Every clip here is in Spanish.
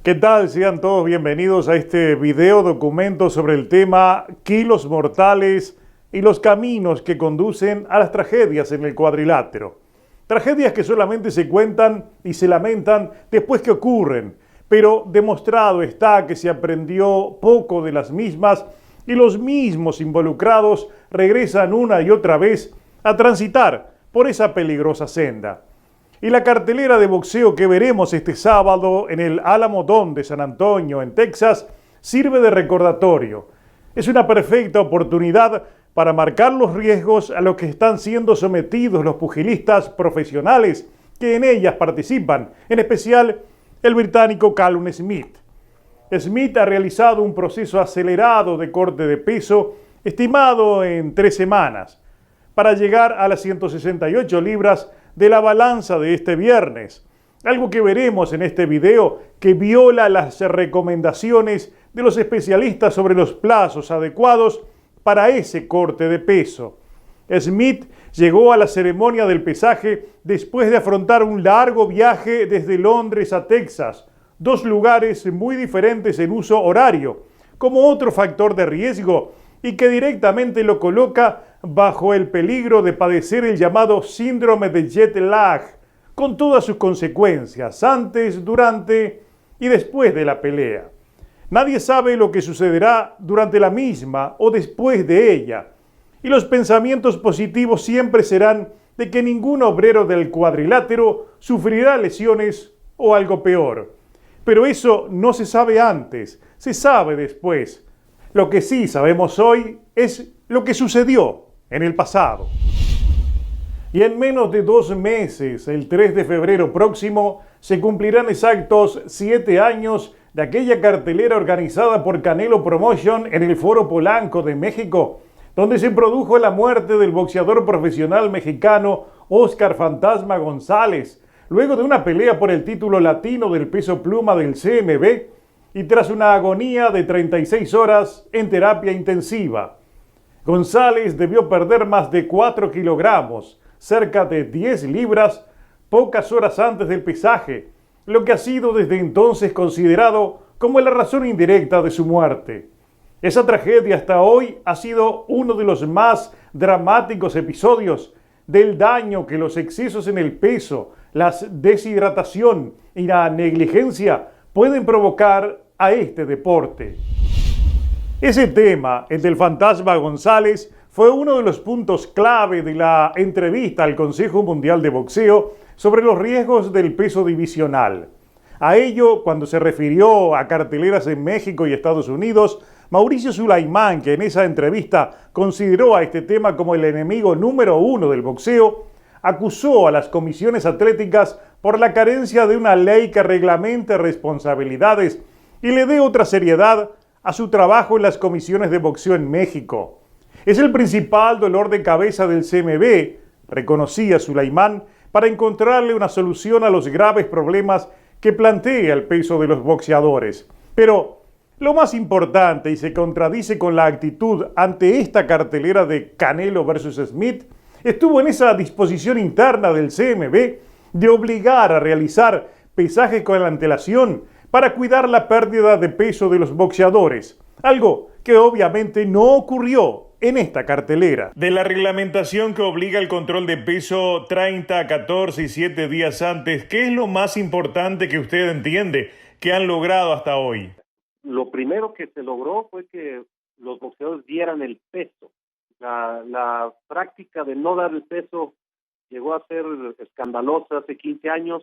¿Qué tal? Sean todos bienvenidos a este video documento sobre el tema Kilos Mortales y los caminos que conducen a las tragedias en el cuadrilátero. Tragedias que solamente se cuentan y se lamentan después que ocurren, pero demostrado está que se aprendió poco de las mismas y los mismos involucrados regresan una y otra vez a transitar por esa peligrosa senda. Y la cartelera de boxeo que veremos este sábado en el Alamo Dome de San Antonio, en Texas, sirve de recordatorio. Es una perfecta oportunidad para marcar los riesgos a los que están siendo sometidos los pugilistas profesionales que en ellas participan, en especial el británico Callum Smith. Smith ha realizado un proceso acelerado de corte de peso estimado en 3 semanas para llegar a las 168 libras de la balanza de este viernes, algo que veremos en este video que viola las recomendaciones de los especialistas sobre los plazos adecuados para ese corte de peso. Smith llegó a la ceremonia del pesaje después de afrontar un largo viaje desde Londres a Texas, 2 lugares muy diferentes en uso horario, como otro factor de riesgo y que directamente lo coloca bajo el peligro de padecer el llamado síndrome de jet lag, con todas sus consecuencias antes, durante y después de la pelea. Nadie sabe lo que sucederá durante la misma o después de ella, y los pensamientos positivos siempre serán de que ningún obrero del cuadrilátero sufrirá lesiones o algo peor. Pero eso no se sabe antes, se sabe después. Lo que sí sabemos hoy es lo que sucedió en el pasado. Y en menos de 2 meses, el 3 de febrero próximo, se cumplirán exactos 7 años de aquella cartelera organizada por Canelo Promotion en el Foro Polanco de México, donde se produjo la muerte del boxeador profesional mexicano Óscar Fantasma González, luego de una pelea por el título latino del peso pluma del CMB y tras una agonía de 36 horas en terapia intensiva. González debió perder más de 4 kilogramos, cerca de 10 libras, pocas horas antes del pesaje, lo que ha sido desde entonces considerado como la razón indirecta de su muerte. Esa tragedia hasta hoy ha sido uno de los más dramáticos episodios del daño que los excesos en el peso, la deshidratación y la negligencia pueden provocar a este deporte. Ese tema, el del Fantasma González, fue uno de los puntos clave de la entrevista al Consejo Mundial de Boxeo sobre los riesgos del peso divisional. A ello, cuando se refirió a carteleras en México y Estados Unidos, Mauricio Sulaimán, que en esa entrevista consideró a este tema como el enemigo número 1 del boxeo, acusó a las comisiones atléticas por la carencia de una ley que reglamente responsabilidades y le dé otra seriedad a su trabajo en las comisiones de boxeo en México. Es el principal dolor de cabeza del CMB, reconocía Sulaimán, para encontrarle una solución a los graves problemas que plantea el peso de los boxeadores. Pero lo más importante, y se contradice con la actitud ante esta cartelera de Canelo versus Smith, estuvo en esa disposición interna del CMB de obligar a realizar pesajes con antelación para cuidar la pérdida de peso de los boxeadores, algo que obviamente no ocurrió en esta cartelera. De la reglamentación que obliga el control de peso 30, 14 y 7 días antes, ¿qué es lo más importante que usted entiende que han logrado hasta hoy? Lo primero que se logró fue que los boxeadores dieran el peso. La práctica de no dar el peso llegó a ser escandalosa hace 15 años.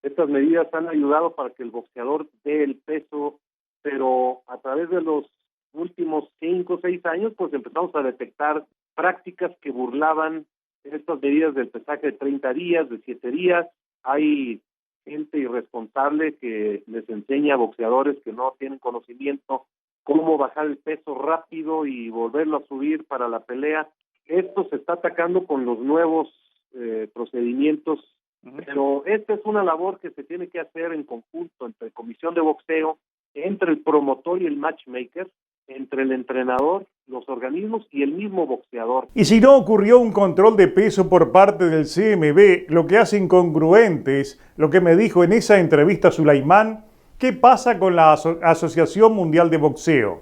Estas medidas han ayudado para que el boxeador dé el peso, pero a través de los últimos 5 o 6 años, pues empezamos a detectar prácticas que burlaban estas medidas del pesaje de 30 días, de 7 días. Hay gente irresponsable que les enseña a boxeadores que no tienen conocimiento cómo bajar el peso rápido y volverlo a subir para la pelea. Esto se está atacando con los nuevos procedimientos, pero esta es una labor que se tiene que hacer en conjunto entre comisión de boxeo, entre el promotor y el matchmaker, entre el entrenador, los organismos y el mismo boxeador. Y si no ocurrió un control de peso por parte del CMB, lo que hace incongruente es lo que me dijo en esa entrevista Sulaimán, ¿Qué pasa con la Asociación Mundial de Boxeo?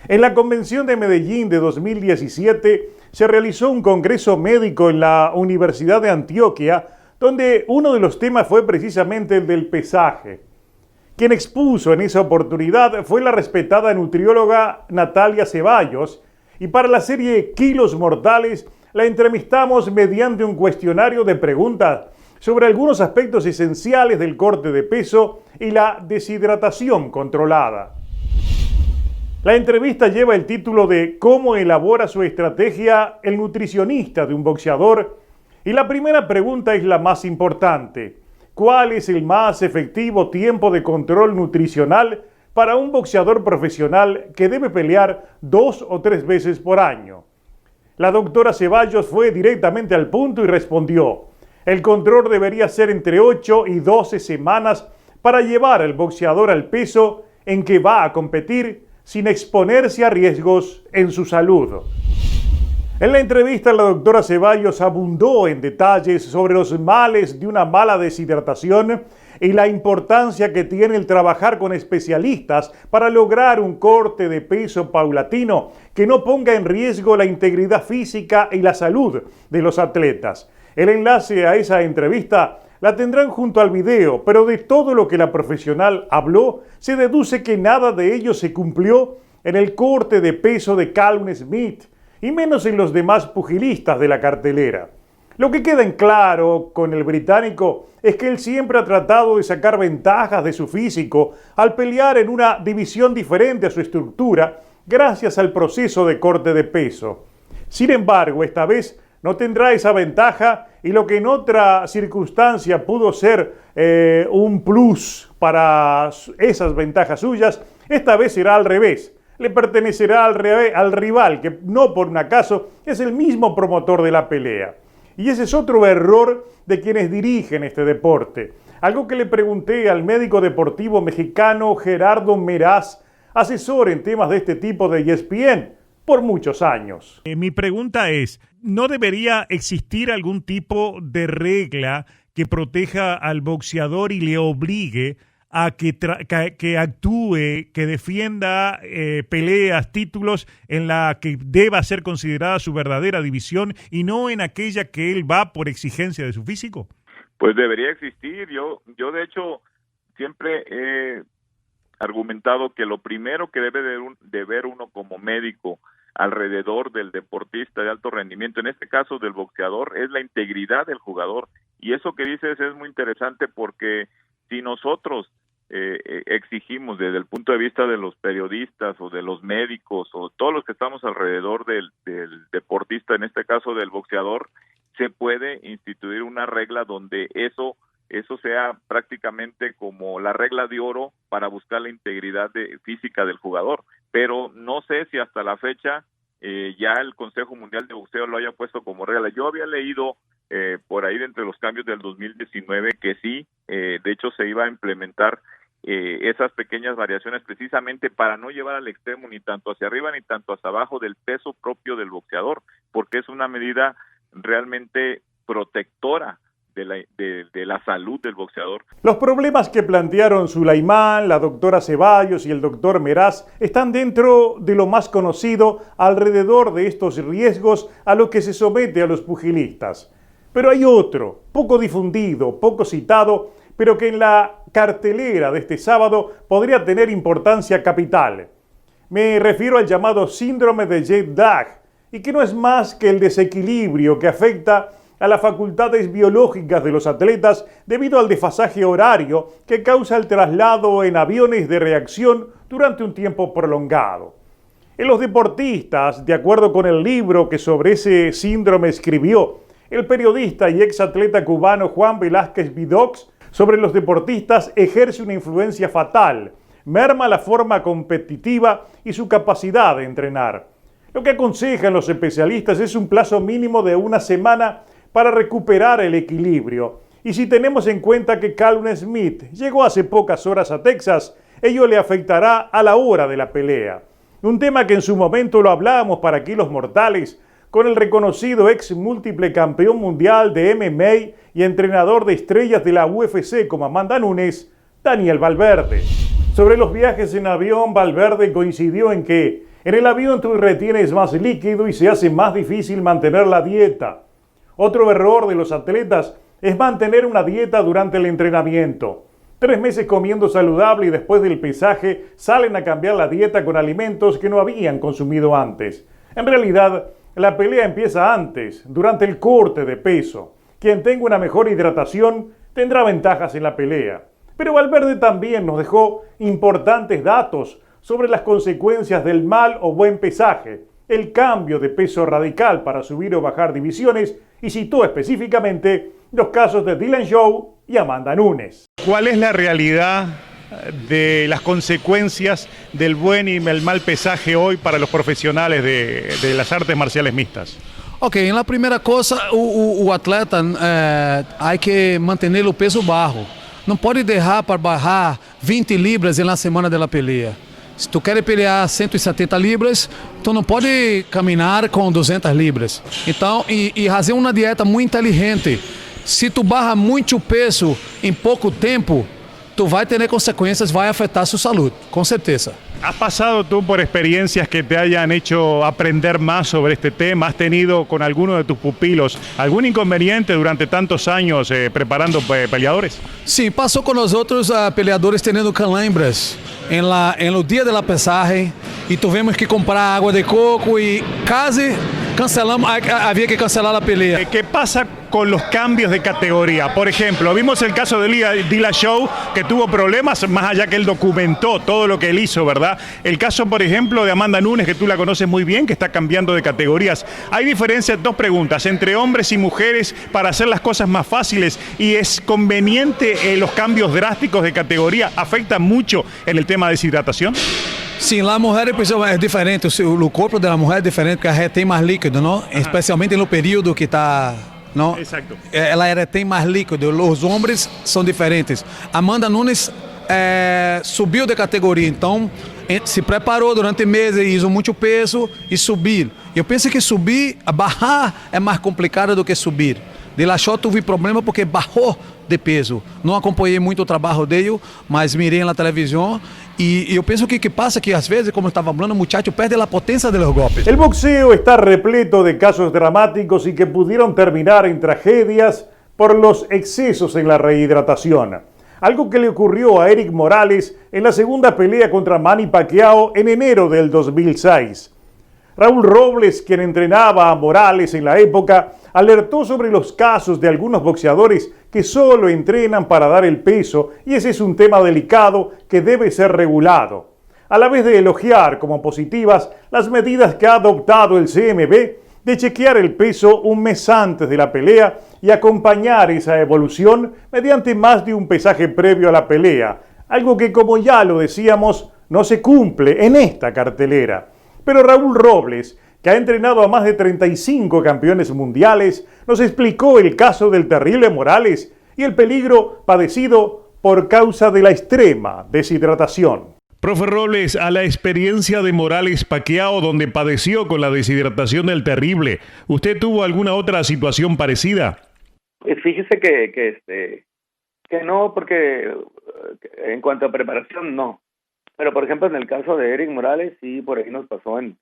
En la Convención de Medellín de 2017 se realizó un congreso médico en la Universidad de Antioquia, donde uno de los temas fue precisamente el del pesaje. Quien expuso en esa oportunidad fue la respetada nutrióloga Natalia Ceballos, y para la serie Kilos Mortales la entrevistamos mediante un cuestionario de preguntas sobre algunos aspectos esenciales del corte de peso y la deshidratación controlada. La entrevista lleva el título de ¿Cómo elabora su estrategia el nutricionista de un boxeador? Y la primera pregunta es la más importante. ¿Cuál es el más efectivo tiempo de control nutricional para un boxeador profesional que debe pelear 2 o 3 veces por año? La doctora Ceballos fue directamente al punto y respondió: el control debería ser entre 8 y 12 semanas para llevar al boxeador al peso en que va a competir sin exponerse a riesgos en su salud. En la entrevista, la doctora Ceballos abundó en detalles sobre los males de una mala deshidratación y la importancia que tiene el trabajar con especialistas para lograr un corte de peso paulatino que no ponga en riesgo la integridad física y la salud de los atletas. El enlace a esa entrevista la tendrán junto al video, pero de todo lo que la profesional habló, se deduce que nada de ello se cumplió en el corte de peso de Callum Smith, y menos en los demás pugilistas de la cartelera. Lo que queda en claro con el británico es que él siempre ha tratado de sacar ventajas de su físico al pelear en una división diferente a su estructura gracias al proceso de corte de peso. Sin embargo, esta vez no tendrá esa ventaja, y lo que en otra circunstancia pudo ser un plus para esas ventajas suyas, esta vez será al revés. Le pertenecerá al rival, que no por un acaso es el mismo promotor de la pelea. Y ese es otro error de quienes dirigen este deporte. Algo que le pregunté al médico deportivo mexicano Gerardo Meraz, asesor en temas de este tipo de ESPN por muchos años. Mi pregunta es, ¿no debería existir algún tipo de regla que proteja al boxeador y le obligue a que actúe, que defienda peleas, títulos en la que deba ser considerada su verdadera división y no en aquella que él va por exigencia de su físico? Pues debería existir. Yo de hecho siempre he argumentado que lo primero que debe de ver uno como médico alrededor del deportista de alto rendimiento, en este caso del boxeador, es la integridad del jugador. Y eso que dices es muy interesante, porque si nosotros exigimos desde el punto de vista de los periodistas o de los médicos o todos los que estamos alrededor del deportista, en este caso del boxeador, se puede instituir una regla donde eso sea prácticamente como la regla de oro para buscar la integridad física del jugador. Pero no sé si hasta la fecha ya el Consejo Mundial de Boxeo lo haya puesto como regla. Yo había leído por ahí de entre los cambios del 2019 que sí, de hecho se iba a implementar esas pequeñas variaciones precisamente para no llevar al extremo ni tanto hacia arriba ni tanto hacia abajo del peso propio del boxeador, porque es una medida realmente protectora de la salud del boxeador. Los problemas que plantearon Sulaimán, la doctora Ceballos y el doctor Meraz están dentro de lo más conocido alrededor de estos riesgos a los que se somete a los pugilistas. Pero hay otro, poco difundido, poco citado, pero que en la cartelera de este sábado podría tener importancia capital. Me refiero al llamado síndrome de jet lag, y que no es más que el desequilibrio que afecta a las facultades biológicas de los atletas debido al desfasaje horario que causa el traslado en aviones de reacción durante un tiempo prolongado. En los deportistas, de acuerdo con el libro que sobre ese síndrome escribió el periodista y exatleta cubano Juan Velázquez Vidox, sobre los deportistas ejerce una influencia fatal, merma la forma competitiva y su capacidad de entrenar. Lo que aconsejan los especialistas es un plazo mínimo de 1 semana para recuperar el equilibrio. Y si tenemos en cuenta que Callum Smith llegó hace pocas horas a Texas, ello le afectará a la hora de la pelea. Un tema que en su momento lo hablábamos para Kilos Mortales con el reconocido ex múltiple campeón mundial de MMA y entrenador de estrellas de la UFC como Amanda Nunes, Daniel Valverde. Sobre los viajes en avión, Valverde coincidió en que en el avión tú retienes más líquido y se hace más difícil mantener la dieta. Otro error de los atletas es mantener una dieta durante el entrenamiento. 3 meses comiendo saludable y después del pesaje salen a cambiar la dieta con alimentos que no habían consumido antes. En realidad, la pelea empieza antes, durante el corte de peso. Quien tenga una mejor hidratación tendrá ventajas en la pelea. Pero Valverde también nos dejó importantes datos sobre las consecuencias del mal o buen pesaje, el cambio de peso radical para subir o bajar divisiones y citó específicamente los casos de Dylan Joe y Amanda Nunes. ¿Cuál es la realidad de las consecuencias del buen y el mal pesaje hoy para los profesionales de las artes marciales mixtas? Ok, na primeira coisa, o atleta há que manter o peso baixo. Não pode deixar para barrar 20 libras na semana da peleia. Se tu quer pelear 170 libras, tu não pode caminhar com 200 libras. Então, e fazer uma dieta muito inteligente. Se tu barra muito peso em pouco tempo, tu vai ter consequências, vai afetar sua saúde, com certeza. ¿Has pasado tú por experiencias que te hayan hecho aprender más sobre este tema? ¿Has tenido con alguno de tus pupilos algún inconveniente durante tantos años preparando peleadores? Sim, passou com nós outros peleadores tendo calambres em no dia da pesagem e tivemos que comprar água de coco e quase cancelamos, havia que cancelar a pelea. ¿Qué pasa con los cambios de categoría? Por ejemplo, vimos el caso de Dylan Joe, que tuvo problemas, más allá que él documentó todo lo que él hizo, ¿verdad? El caso, por ejemplo, de Amanda Nunes, que tú la conoces muy bien, que está cambiando de categorías. ¿Hay diferencias, 2 preguntas, entre hombres y mujeres para hacer las cosas más fáciles? ¿Y es conveniente los cambios drásticos de categoría? ¿Afecta mucho en el tema de deshidratación? Sim, lá a mulher é diferente, o corpo da mulher é diferente porque ela tem mais líquido, não? Especialmente no período que está, não? Exacto. Ela tem mais líquido, os homens são diferentes. Amanda Nunes subiu de categoria, então se preparou durante meses, hizo muito peso e subir. Eu penso que subir, barrar é mais complicado do que subir. Dillashaw teve problema porque barrou de peso. Não acompanhei muito o trabalho dele, mas mirei na televisão e eu penso que passa que às vezes, como estava falando, o muchacho perde a potência dos golpes. El boxeo está repleto de casos dramáticos y que pudieron terminar en tragedias por los excesos en la rehidratación. Algo que le ocurrió a Eric Morales en la segunda pelea contra Manny Pacquiao en enero del 2006. Raúl Robles, quien entrenaba a Morales en la época, alertó sobre los casos de algunos boxeadores que solo entrenan para dar el peso y ese es un tema delicado que debe ser regulado. A la vez de elogiar como positivas las medidas que ha adoptado el CMB de chequear el peso un mes antes de la pelea y acompañar esa evolución mediante más de un pesaje previo a la pelea, algo que, como ya lo decíamos, no se cumple en esta cartelera. Pero Raúl Robles, que ha entrenado a más de 35 campeones mundiales, nos explicó el caso del terrible Morales y el peligro padecido por causa de la extrema deshidratación. Profe Robles, a la experiencia de Morales Pacquiao, donde padeció con la deshidratación del terrible, ¿usted tuvo alguna otra situación parecida? Pues fíjese que no, porque en cuanto a preparación no. Pero por ejemplo en el caso de Eric Morales sí, por ahí nos pasó en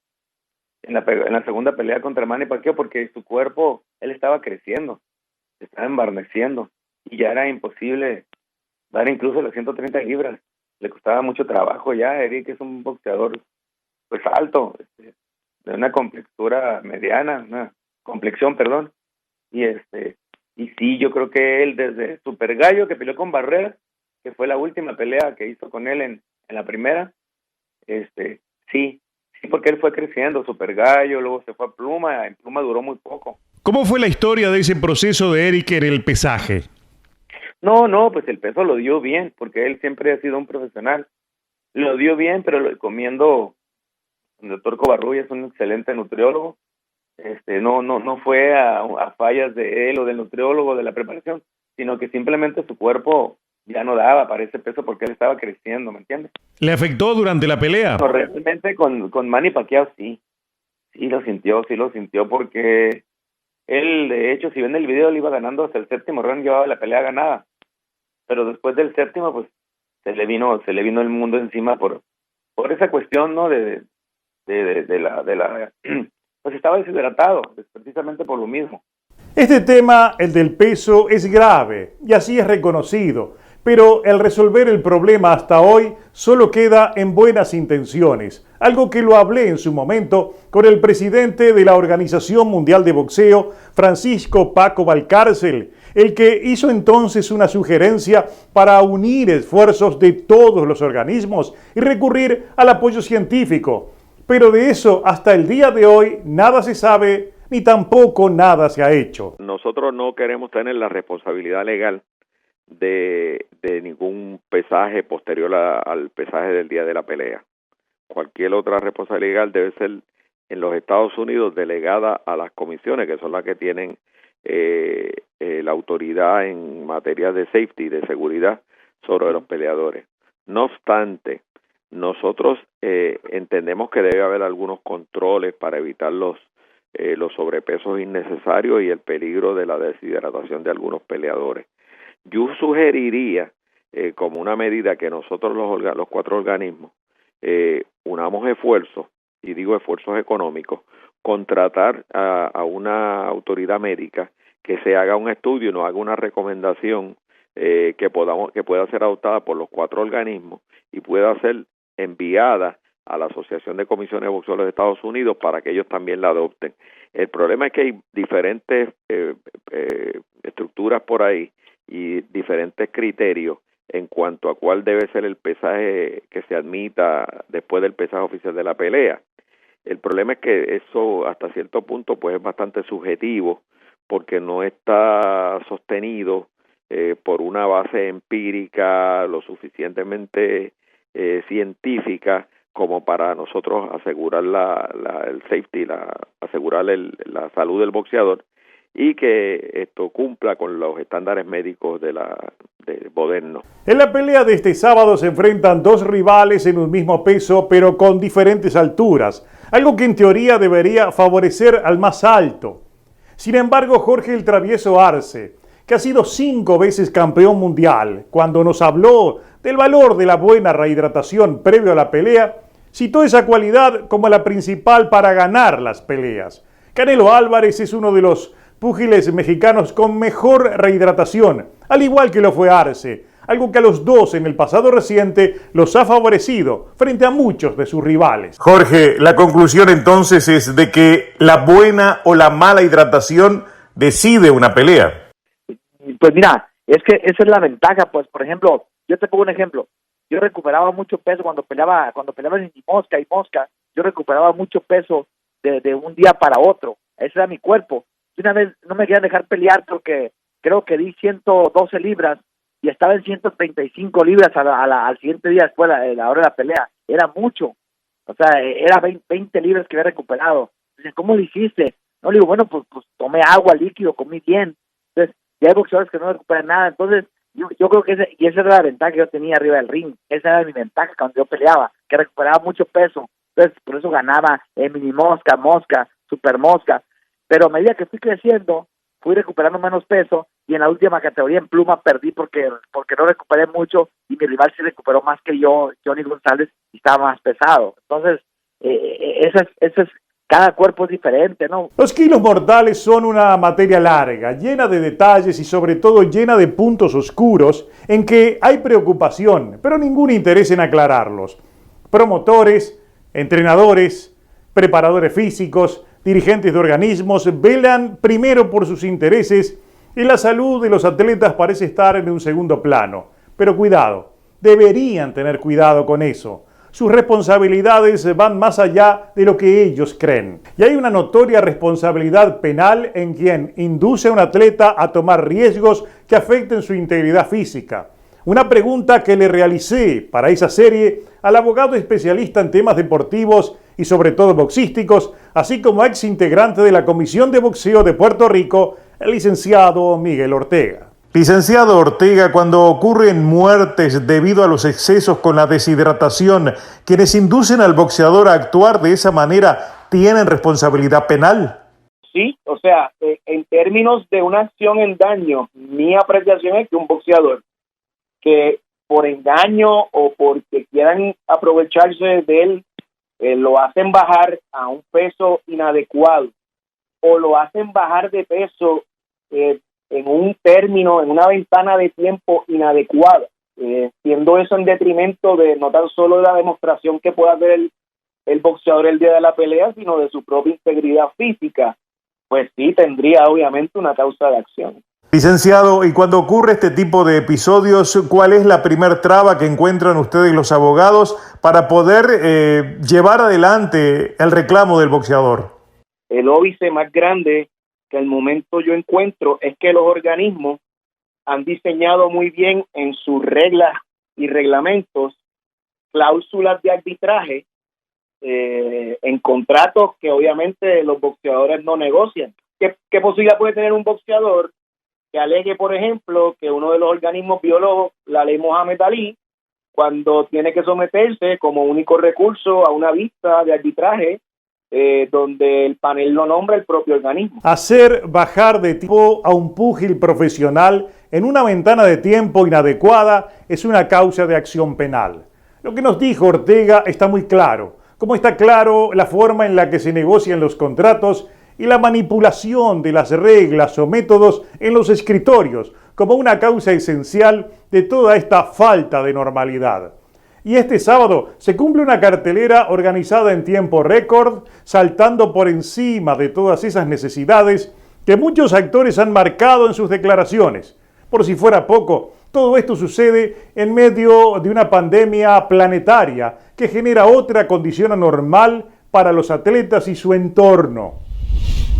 la segunda pelea contra Manny Pacquiao, porque su cuerpo, él estaba creciendo, se estaba embarneciendo y ya era imposible dar incluso las 130 libras. Le costaba mucho trabajo ya. Eric es un boxeador pues alto, de una complexión, perdón, y sí, yo creo que él desde Super Gallo, que peleó con Barrera, que fue la última pelea que hizo con él en la primera, sí, porque él fue creciendo, Super Gallo, luego se fue a Pluma, en Pluma duró muy poco. ¿Cómo fue la historia de ese proceso de Eric en el pesaje? No, pues el peso lo dio bien, porque él siempre ha sido un profesional. Lo dio bien, pero comiendo, el doctor Covarrubias es un excelente nutriólogo. No fue a fallas de él o del nutriólogo de la preparación, sino que simplemente su cuerpo ya no daba para ese peso porque él estaba creciendo, ¿me entiendes? ¿Le afectó durante la pelea? No, realmente con Manny Pacquiao sí lo sintió porque él, de hecho, si ven el video, le iba ganando hasta el séptimo round, llevaba la pelea ganada. Pero después del séptimo, pues, se le vino el mundo encima por esa cuestión, ¿no? de la pues estaba deshidratado, precisamente por lo mismo. Este tema, el del peso, es grave y así es reconocido, pero el resolver el problema hasta hoy solo queda en buenas intenciones, algo que lo hablé en su momento con el presidente de la Organización Mundial de Boxeo, Francisco Paco Valcárcel, el que hizo entonces una sugerencia para unir esfuerzos de todos los organismos y recurrir al apoyo científico. Pero de eso hasta el día de hoy nada se sabe ni tampoco nada se ha hecho. Nosotros no queremos tener la responsabilidad legal de ningún pesaje posterior al pesaje del día de la pelea. Cualquier otra responsabilidad legal debe ser en los Estados Unidos delegada a las comisiones, que son las que tienen la autoridad en materia de safety, de seguridad sobre los peleadores. No obstante, nosotros entendemos que debe haber algunos controles para evitar los sobrepesos innecesarios y el peligro de la deshidratación de algunos peleadores. Yo sugeriría como una medida que nosotros los 4 organismos unamos esfuerzos, y digo esfuerzos económicos, contratar a una autoridad médica que se haga un estudio y nos haga una recomendación que pueda ser adoptada por los 4 organismos y pueda ser enviada a la Asociación de Comisiones de Boxeo de los Estados Unidos para que ellos también la adopten. El problema es que hay diferentes estructuras por ahí y diferentes criterios en cuanto a cuál debe ser el pesaje que se admita después del pesaje oficial de la pelea. El problema es que eso hasta cierto punto pues es bastante subjetivo porque no está sostenido por una base empírica lo suficientemente científica como para nosotros asegurar el safety, asegurar la salud del boxeador y que esto cumpla con los estándares médicos de modernos. En la pelea de este sábado se enfrentan 2 rivales en un mismo peso, pero con diferentes alturas, algo que en teoría debería favorecer al más alto. Sin embargo, Jorge el Travieso Arce, que ha sido 5 veces campeón mundial, cuando nos habló del valor de la buena rehidratación previo a la pelea, citó esa cualidad como la principal para ganar las peleas. Canelo Álvarez es uno de los púgiles mexicanos con mejor rehidratación, al igual que lo fue Arce, algo que a los 2 en el pasado reciente los ha favorecido frente a muchos de sus rivales. Jorge, la conclusión entonces es de que la buena o la mala hidratación decide una pelea. Pues mira, es que esa es la ventaja, pues por ejemplo, yo te pongo un ejemplo, yo recuperaba mucho peso cuando peleaba en mosca y mosca, yo recuperaba mucho peso de un día para otro, ese era mi cuerpo. Y una vez no me querían dejar pelear porque creo que di 112 libras y estaba en 135 libras al siguiente día después de la hora de la pelea, era mucho, o sea, era 20 libras que había recuperado. Dicen, ¿cómo lo hiciste? No, le digo, bueno, pues tomé agua, líquido, comí bien. Entonces, ya hay boxeadores que no recuperan nada, entonces yo creo que esa era la ventaja que yo tenía arriba del ring, esa era mi ventaja cuando yo peleaba, que recuperaba mucho peso, entonces por eso ganaba mini mosca, mosca, super mosca, pero a medida que fui creciendo, fui recuperando menos peso, y en la última categoría en pluma perdí porque no recuperé mucho, y mi rival sí recuperó más que yo, Johnny González, y estaba más pesado, entonces esa es cada cuerpo es diferente, ¿no? Los kilos mortales son una materia larga, llena de detalles y sobre todo llena de puntos oscuros en que hay preocupación, pero ningún interés en aclararlos. Promotores, entrenadores, preparadores físicos, dirigentes de organismos velan primero por sus intereses y la salud de los atletas parece estar en un segundo plano. Pero cuidado, deberían tener cuidado con eso. Sus responsabilidades van más allá de lo que ellos creen. Y hay una notoria responsabilidad penal en quien induce a un atleta a tomar riesgos que afecten su integridad física. Una pregunta que le realicé para esa serie al abogado especialista en temas deportivos y sobre todo boxísticos, así como ex integrante de la Comisión de Boxeo de Puerto Rico, el licenciado Miguel Ortega. Licenciado Ortega, cuando ocurren muertes debido a los excesos con la deshidratación, ¿quienes inducen al boxeador a actuar de esa manera tienen responsabilidad penal? Sí, o sea, en términos de una acción en daño, mi apreciación es que un boxeador que por engaño o porque quieran aprovecharse de él, lo hacen bajar a un peso inadecuado o lo hacen bajar de peso en un término, en una ventana de tiempo inadecuada, siendo eso en detrimento de no tan solo la demostración que pueda hacer el boxeador el día de la pelea, sino de su propia integridad física, pues sí tendría obviamente una causa de acción. Licenciado, y cuando ocurre este tipo de episodios, ¿cuál es la primer traba que encuentran ustedes los abogados para poder llevar adelante el reclamo del boxeador? El óbice más grande que al momento yo encuentro es que los organismos han diseñado muy bien en sus reglas y reglamentos cláusulas de arbitraje en contratos que obviamente los boxeadores no negocian. ¿Qué posibilidad puede tener un boxeador que alegue, por ejemplo, que uno de los organismos violó la ley Mohamed Ali cuando tiene que someterse como único recurso a una vista de arbitraje donde el panel lo nombra el propio organismo? Hacer bajar de tipo a un púgil profesional en una ventana de tiempo inadecuada es una causa de acción penal. Lo que nos dijo Ortega está muy claro, como está claro la forma en la que se negocian los contratos y la manipulación de las reglas o métodos en los escritorios como una causa esencial de toda esta falta de normalidad. Y este sábado se cumple una cartelera organizada en tiempo récord, saltando por encima de todas esas necesidades que muchos actores han marcado en sus declaraciones. Por si fuera poco, todo esto sucede en medio de una pandemia planetaria que genera otra condición anormal para los atletas y su entorno.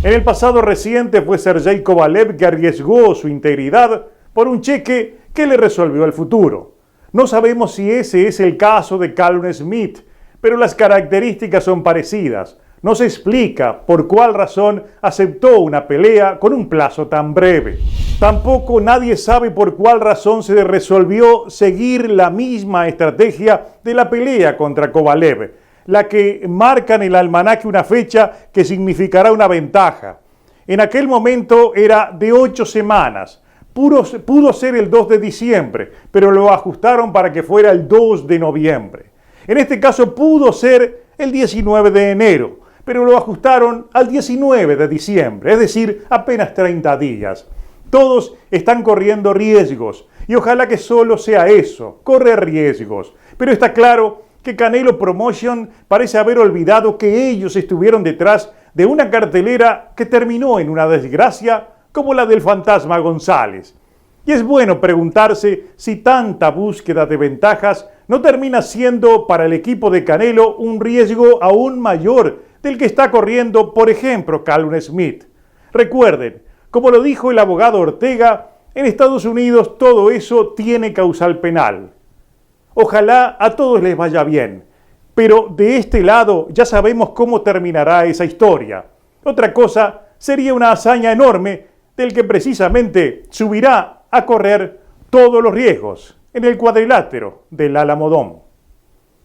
En el pasado reciente fue Sergey Kovalev que arriesgó su integridad por un cheque que le resolvió el futuro. No sabemos si ese es el caso de Callum Smith, pero las características son parecidas. No se explica por cuál razón aceptó una pelea con un plazo tan breve. Tampoco nadie sabe por cuál razón se resolvió seguir la misma estrategia de la pelea contra Kovalev, la que marca en el almanaque una fecha que significará una ventaja. En aquel momento era de 8 semanas. Pudo ser el 2 de diciembre, pero lo ajustaron para que fuera el 2 de noviembre. En este caso pudo ser el 19 de enero, pero lo ajustaron al 19 de diciembre, es decir, apenas 30 días. Todos están corriendo riesgos y ojalá que solo sea eso, correr riesgos. Pero está claro que Canelo Promotion parece haber olvidado que ellos estuvieron detrás de una cartelera que terminó en una desgracia como la del Fantasma González. Y es bueno preguntarse si tanta búsqueda de ventajas no termina siendo para el equipo de Canelo un riesgo aún mayor del que está corriendo, por ejemplo, Callum Smith. Recuerden, como lo dijo el abogado Ortega, en Estados Unidos todo eso tiene causal penal. Ojalá a todos les vaya bien, pero de este lado ya sabemos cómo terminará esa historia. Otra cosa sería una hazaña enorme del que precisamente subirá a correr todos los riesgos en el cuadrilátero del Alamodón.